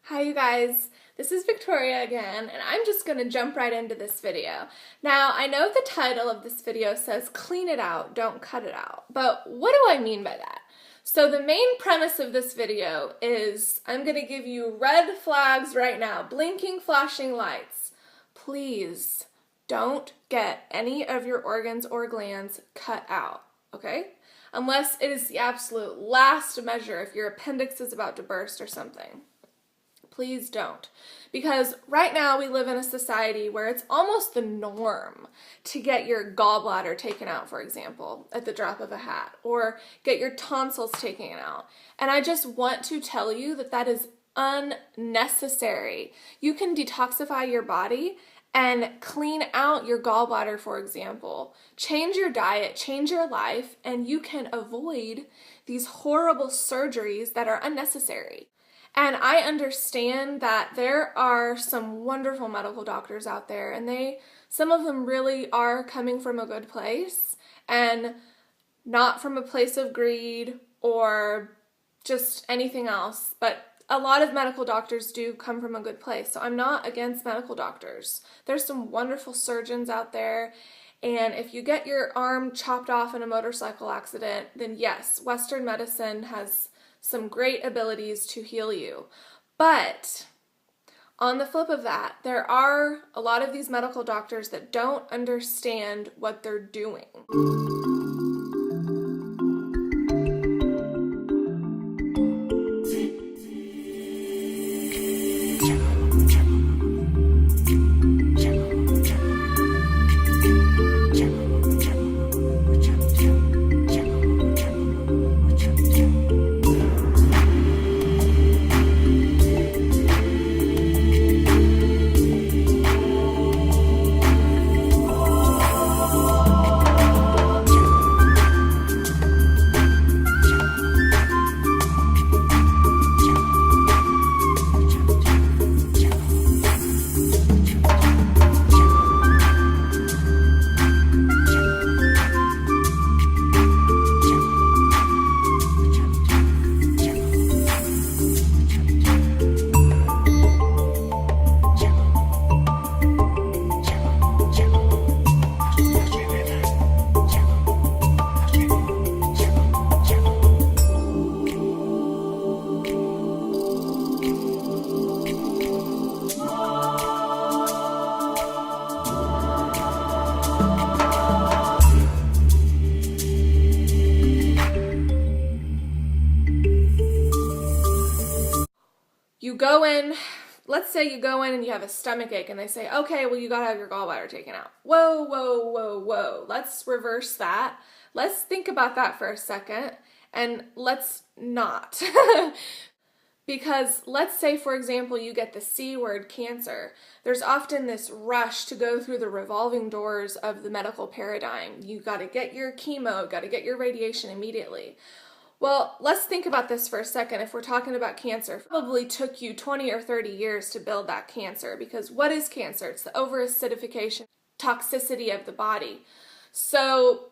Hi you guys, this is Victoria again, and I'm just going to jump right into this video. Now, I know the title of this video says clean it out, don't cut it out, but what do I mean by that? So the main premise of this video is I'm going to give you red flags right now, blinking, flashing lights. Please don't get any of your organs or glands cut out, okay? Unless it is the absolute last measure if your appendix is about to burst or something. Please don't. Because right now we live in a society where it's almost the norm to get your gallbladder taken out, for example, at the drop of a hat, or get your tonsils taken out. And I just want to tell you that that is unnecessary. You can detoxify your body and clean out your gallbladder, for example. Change your diet, change your life, and you can avoid these horrible surgeries that are unnecessary. And I understand that there are some wonderful medical doctors out there, and some of them really are coming from a good place and not from a place of greed or just anything else. But a lot of medical doctors do come from a good place, so I'm not against medical doctors. There's some wonderful surgeons out there, and if you get your arm chopped off in a motorcycle accident, then yes, Western medicine has some great abilities to heal you. But on the flip of that, there are a lot of these medical doctors that don't understand what they're doing. You go in, let's say you go in and you have a stomach ache and they say, okay, well, you gotta have your gallbladder taken out. Whoa, whoa, whoa, whoa. Let's reverse that. Let's think about that for a second, and let's not. Because let's say, for example, you get the C word, cancer. There's often this rush to go through the revolving doors of the medical paradigm. You gotta get your chemo, gotta get your radiation immediately. Well, let's think about this for a second. If we're talking about cancer, it probably took you 20 or 30 years to build that cancer, because what is cancer? It's the overacidification, toxicity of the body. So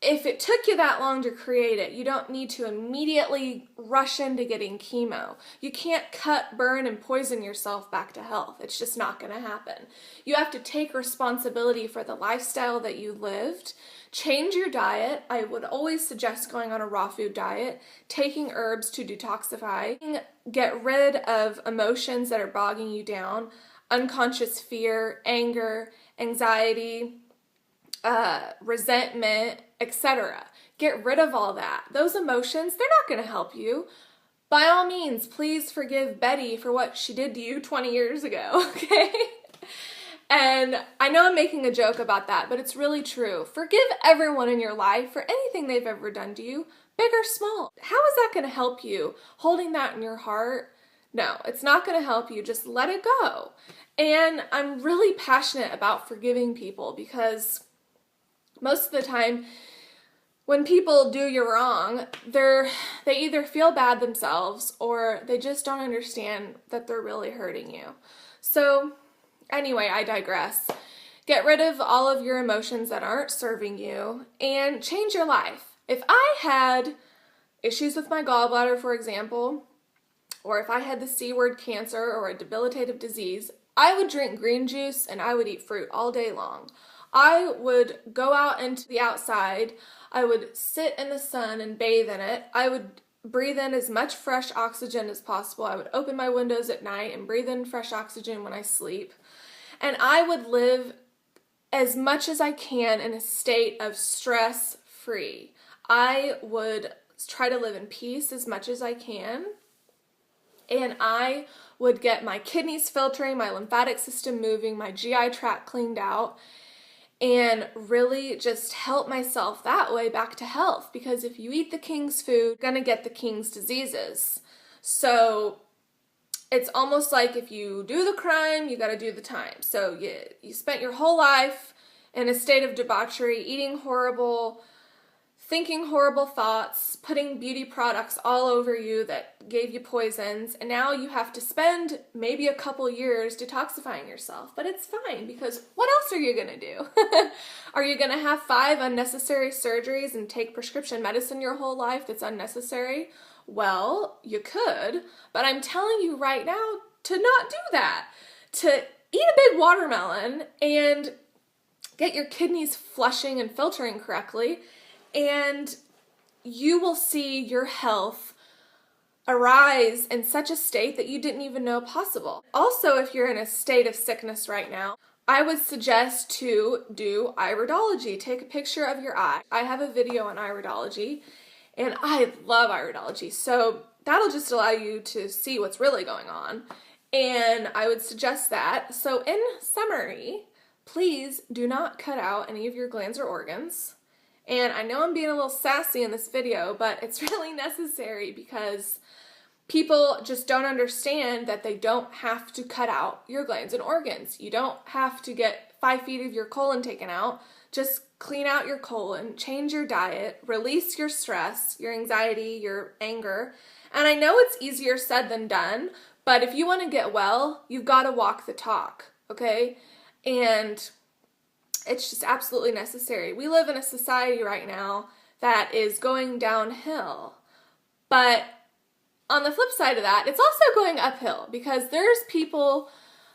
if it took you that long to create it, you don't need to immediately rush into getting chemo. You can't cut, burn, and poison yourself back to health. It's just not going to happen. You have to take responsibility for the lifestyle that you lived. Change your diet. I would always suggest going on a raw food diet, taking herbs to detoxify, get rid of emotions that are bogging you down, unconscious fear, anger, anxiety, resentment, etc. Get rid of all that. Those emotions, they're not going to help you. By all means, please forgive Betty for what she did to you 20 years ago, okay? And I know I'm making a joke about that, but it's really true. Forgive everyone in your life for anything they've ever done to you, big or small. How is that going to help you? Holding that in your heart? No, it's not going to help you. Just let it go. And I'm really passionate about forgiving people, because most of the time when people do you wrong, they either feel bad themselves or they just don't understand that they're really hurting you. So anyway, I digress. Get rid of all of your emotions that aren't serving you and change your life. If I had issues with my gallbladder, for example, or if I had the C word cancer or a debilitative disease, I would drink green juice and I would eat fruit all day long. I would go out into the outside, I would sit in the sun and bathe in it. I would breathe in as much fresh oxygen as possible. I would open my windows at night and breathe in fresh oxygen when I sleep. And I would live as much as I can in a state of stress-free. I would try to live in peace as much as I can. And I would get my kidneys filtering, my lymphatic system moving, my GI tract cleaned out, and really just help myself that way back to health. Because if you eat the king's food, you're gonna get the king's diseases. So it's almost like if you do the crime, you gotta do the time. So you spent your whole life in a state of debauchery, eating horrible, thinking horrible thoughts, putting beauty products all over you that gave you poisons, and now you have to spend maybe a couple years detoxifying yourself. But it's fine, because what else are you gonna do? Are you gonna have 5 unnecessary surgeries and take prescription medicine your whole life that's unnecessary? Well, you could, but I'm telling you right now to not do that. To eat a big watermelon and get your kidneys flushing and filtering correctly, and you will see your health arise in such a state that you didn't even know possible. Also, if you're in a state of sickness right now, I would suggest to do iridology. Take a picture of your eye. I have a video on iridology, and I love iridology, so that'll just allow you to see what's really going on, and I would suggest that. So in summary, please do not cut out any of your glands or organs. And I know I'm being a little sassy in this video, but it's really necessary because people just don't understand that they don't have to cut out your glands and organs. You don't have to get 5 feet of your colon taken out. Just clean out your colon, change your diet, release your stress, your anxiety, your anger. And I know it's easier said than done, but if you want to get well, you've got to walk the talk, okay? And it's just absolutely necessary. We live in a society right now that is going downhill. But on the flip side of that, it's also going uphill, because there's people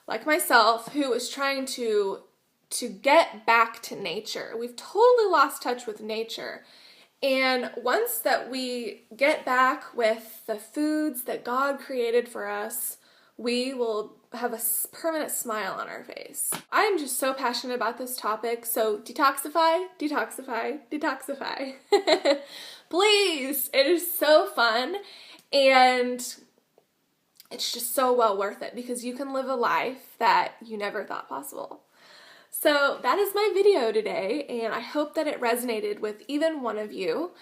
like myself who is trying to get back to nature. We've totally lost touch with nature. And once that we get back with the foods that God created for us, we will have a permanent smile on our face. I am just so passionate about this topic, so detoxify, detoxify, detoxify. Please, it is so fun, and it's just so well worth it, because you can live a life that you never thought possible. So that is my video today, and I hope that it resonated with even one of you,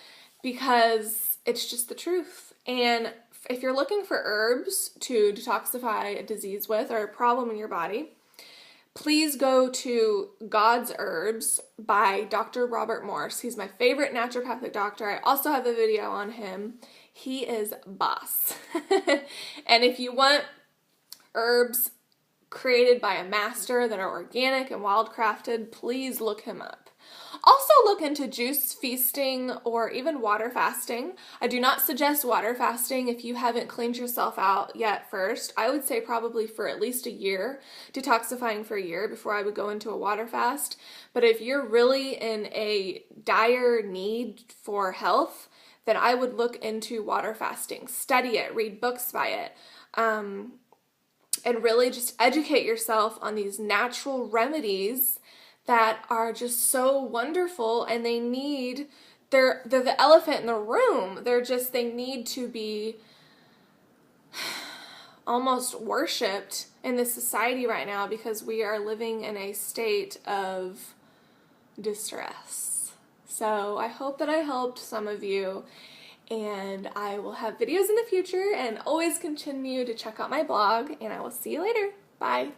because it's just the truth. And if you're looking for herbs to detoxify a disease with, or a problem in your body, please go to God's Herbs by Dr. Robert Morse. He's my favorite naturopathic doctor. I also have a video on him. He is boss. And if you want herbs created by a master that are organic and wildcrafted, please look him up. Also look into juice feasting or even water fasting. I do not suggest water fasting if you haven't cleaned yourself out yet first. I would say probably for at least a year, detoxifying for a year before I would go into a water fast. But if you're really in a dire need for health, then I would look into water fasting. Study it, read books by it, and really just educate yourself on these natural remedies that are just so wonderful, and they're the elephant in the room. They need to be almost worshipped in this society right now, because we are living in a state of distress. So I hope that I helped some of you, and I will have videos in the future, and always continue to check out my blog, and I will see you later. Bye.